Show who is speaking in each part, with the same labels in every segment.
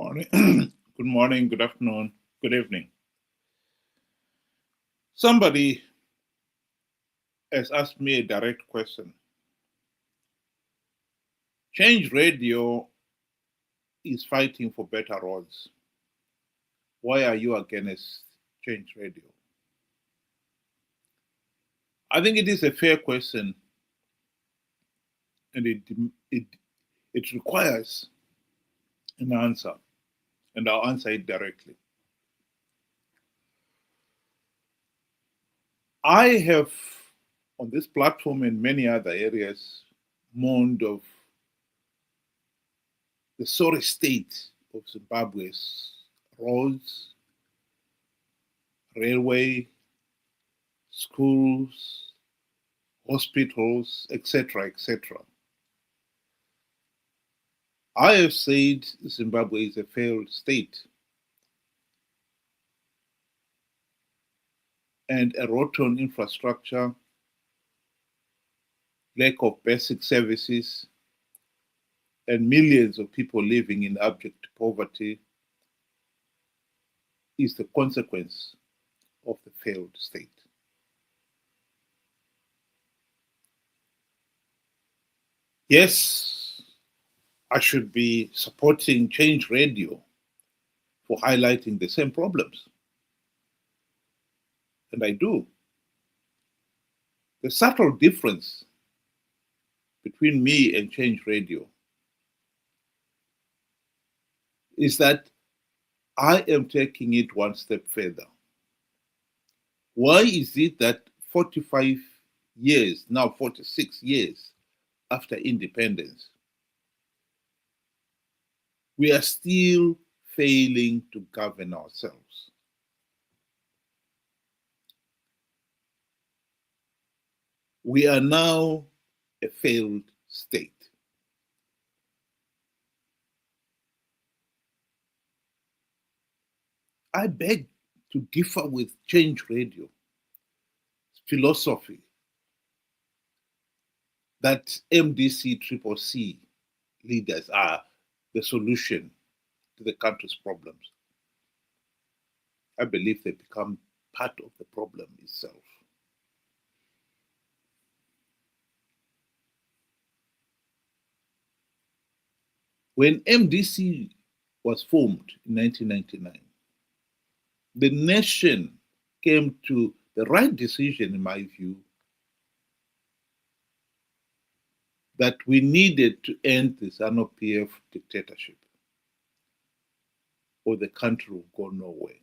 Speaker 1: morning. Good morning, good afternoon, good evening. Somebody has asked me a direct question. Change Radio is fighting for better roads. Why are you against Change Radio? I think it is a fair question, and it, it requires an answer, and I'll answer it directly. I have, on this platform and many other areas, mourned of the sorry state of Zimbabwe's roads, railway, schools, hospitals, etc., etc. I have said Zimbabwe is a failed state and a rotten infrastructure, lack of basic services, and millions of people living in abject poverty is the consequence of the failed state. Yes, I should be supporting Change Radio for highlighting the same problems. And I do. The subtle difference between me and Change Radio is that I am taking it one step further. Why is it that 45 years, now 46 years after independence, we are still failing to govern ourselves? We are now a failed state. I beg to differ with Change Radio philosophy that MDC-CCC leaders are the solution to the country's problems. I believe they become part of the problem itself. When MDC was formed in 1999, the nation came to the right decision, in my view, that we needed to end the Zanu PF dictatorship, or the country will go nowhere.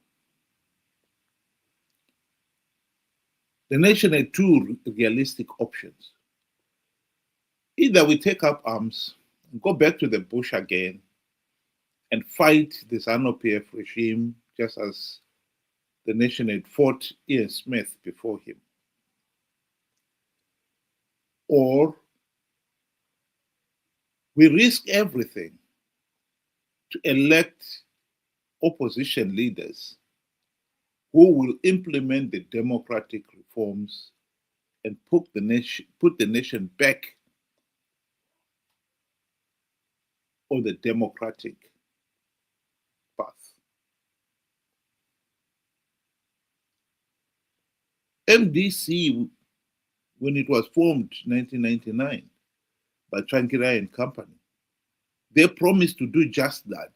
Speaker 1: The nation had two realistic options. Either we take up arms and go back to the bush again and fight the Zanu PF regime just as the nation had fought Ian Smith before him, or we risk everything to elect opposition leaders who will implement the democratic reforms and put the nation back on the democratic path. MDC, when it was formed in 1999 by Trankirai and Company, they promised to do just that.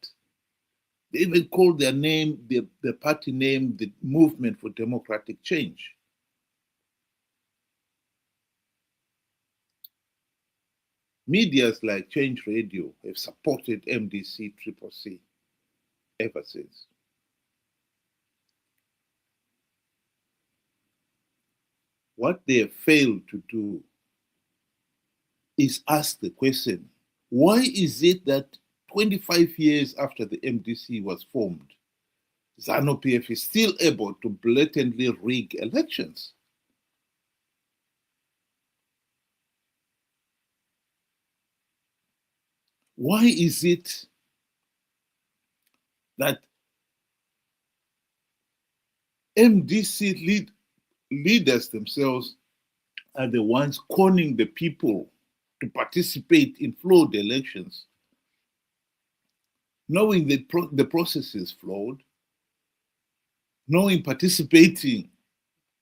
Speaker 1: They even called their name, the party name, the Movement for Democratic Change. Medias like Change Radio have supported MDC-CCC ever since. What they have failed to do is ask the question, why is it that 25 years after the MDC was formed, Zanu PF is still able to blatantly rig elections? Why is it that MDC leaders themselves are the ones conning the people to participate in flawed elections, knowing that the process is flawed, knowing participating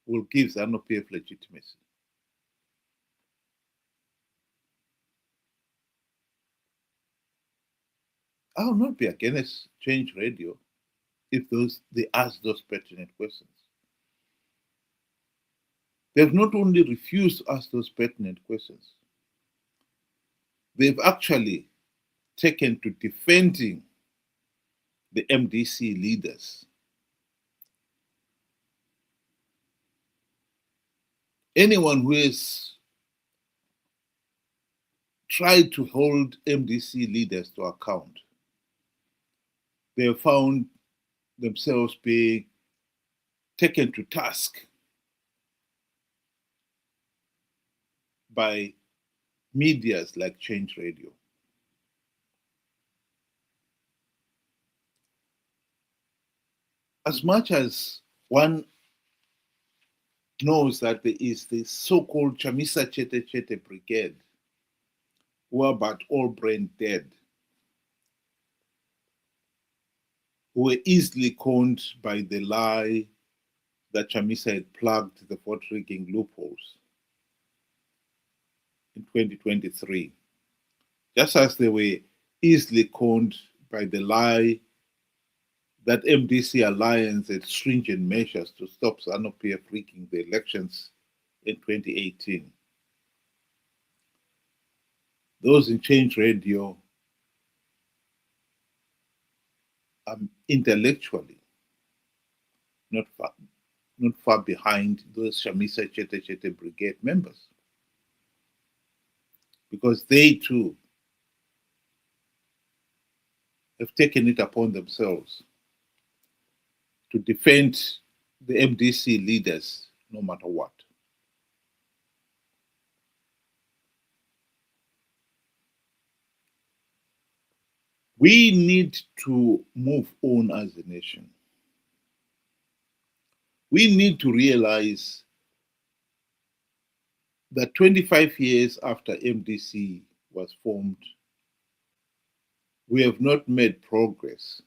Speaker 1: will give Zanu PF legitimacy. I will not be against Change Radio if they ask those pertinent questions. They've not only refused to ask those pertinent questions, they've actually taken to defending the MDC leaders. Anyone who has tried to hold MDC leaders to account, they have found themselves being taken to task by medias like Change Radio. As much as one knows that there is the so-called Chamisa Chete Chete Brigade, who are about all brain dead, who were easily conned by the lie that Chamisa had plugged the vote rigging loopholes in 2023, just as they were easily conned by the lie that MDC alliance had stringent measures to stop Zanu PF rigging the elections in 2018. Those in Change Radio are intellectually not far behind those Chamisa Chete Chete Brigade members, because they too have taken it upon themselves to defend the MDC leaders no matter what. We need to move on as a nation. We need to realize that 25 years after MDC was formed, we have not made progress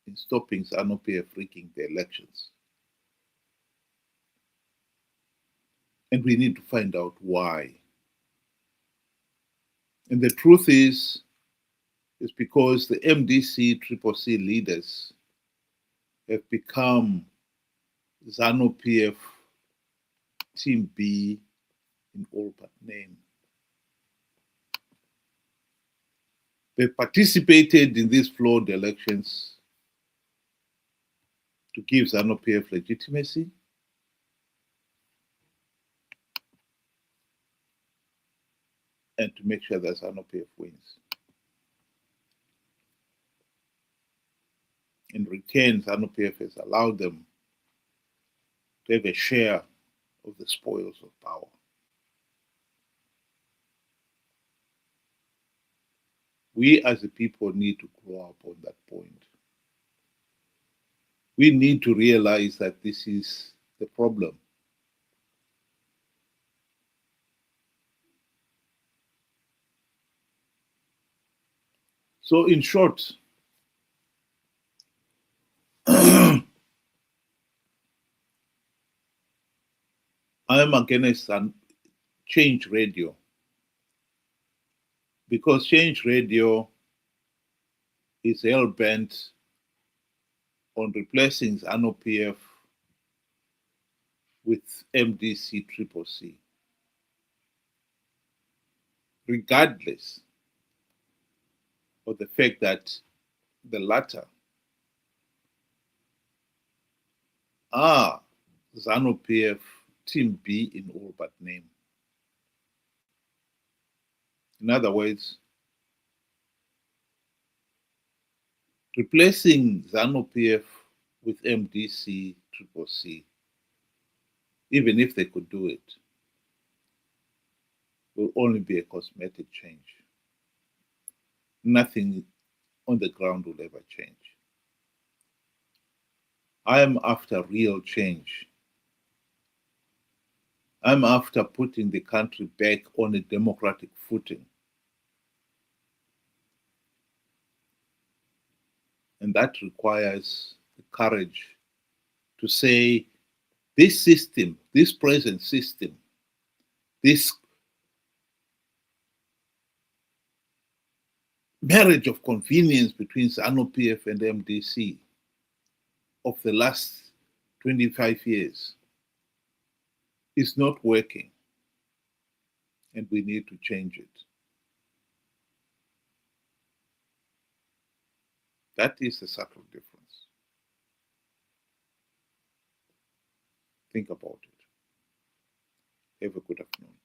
Speaker 1: in stopping Zanu PF rigging the elections. And we need to find out why. And the truth is because the MDC CCC leaders have become Zanu PF Team B in all but name. They participated in these flawed elections to give Zanu PF legitimacy, and to make sure that Zanu PF wins. In return, Zanu PF has allowed them to have a share of the spoils of power. We as a people need to grow up on that point. We need to realize that this is the problem. So in short, I am against Change Radio, because Change Radio is hell-bent on replacing Zanu PF with MDC CCC, regardless of the fact that the latter are Zanu PF Team B in all but name. In other words, replacing Zanu PF with MDC CCC, even if they could do it, will only be a cosmetic change. Nothing on the ground will ever change. I am after real change. I'm after putting the country back on a democratic footing. And that requires the courage to say, this system, this present system, this marriage of convenience between Zanu PF and MDC of the last 25 years is not working, and we need to change it. That is the subtle difference. Think about it. Have a good afternoon.